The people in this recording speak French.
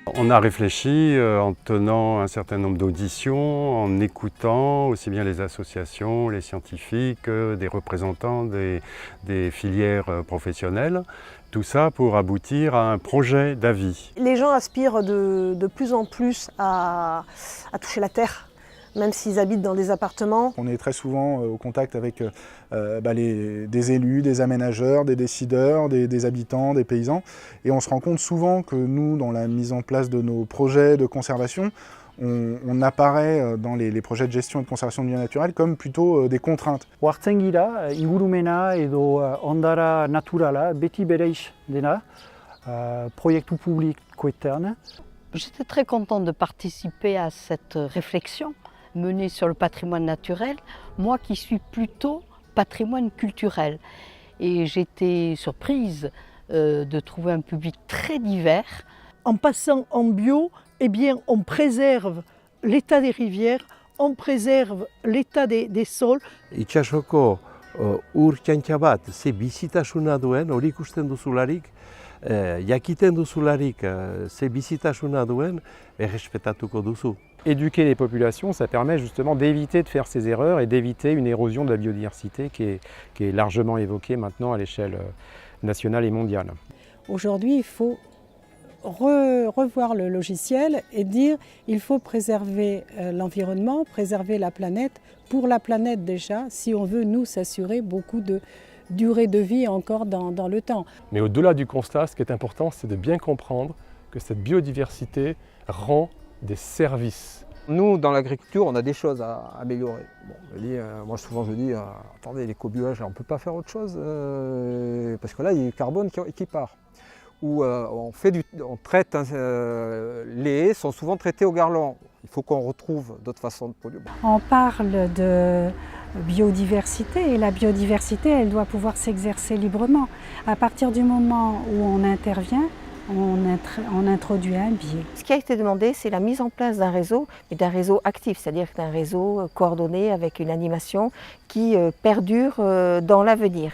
On a réfléchi en tenant un certain nombre d'auditions, en écoutant aussi bien les associations, les scientifiques, des représentants des filières professionnelles. Tout ça pour aboutir à un projet d'avis. Les gens aspirent de plus en plus à toucher la terre, même s'ils habitent dans des appartements. On est très souvent au contact avec des élus, des aménageurs, des décideurs, des habitants, des paysans. Et on se rend compte souvent que nous, dans la mise en place de nos projets de conservation, on apparaît dans les projets de gestion et de conservation du milieu naturel comme plutôt des contraintes. Ohartzen gira, ingurumena edo ondara naturala beti bereiz dena, proiektu publikoetan. J'étais très contente de participer à cette réflexion menée sur le patrimoine naturel, moi qui suis plutôt patrimoine culturel. Et j'étais surprise de trouver un public très divers. En passant en bio, eh bien, on préserve l'état des rivières, on préserve l'état des sols. Itsasoko ur txantxa bat ze bizitasuna duen, hori ikusten duzularik, jakiten duzularik ze bizitasuna duen, errespetatuko duzu. Éduquer les populations, ça permet justement d'éviter de faire ces erreurs et d'éviter une érosion de la biodiversité qui est largement évoquée maintenant à l'échelle nationale et mondiale. Aujourd'hui, il faut revoir le logiciel et dire il faut préserver l'environnement, préserver la planète, pour la planète déjà, si on veut nous s'assurer beaucoup de durée de vie encore dans le temps. Mais au-delà du constat, ce qui est important, c'est de bien comprendre que cette biodiversité rend des services. Nous, dans l'agriculture, on a des choses à améliorer. Bon, moi, souvent, je dis, attendez, l'éco-buage, on ne peut pas faire autre chose, parce que là, il y a le carbone qui part. Ou on traite, les haies sont souvent traitées au garland. Il faut qu'on retrouve d'autres façons de produire. On parle de biodiversité et la biodiversité, elle doit pouvoir s'exercer librement. À partir du moment où on intervient, on introduit un biais. Ce qui a été demandé, c'est la mise en place d'un réseau, mais d'un réseau actif, c'est-à-dire d'un réseau coordonné avec une animation qui perdure dans l'avenir.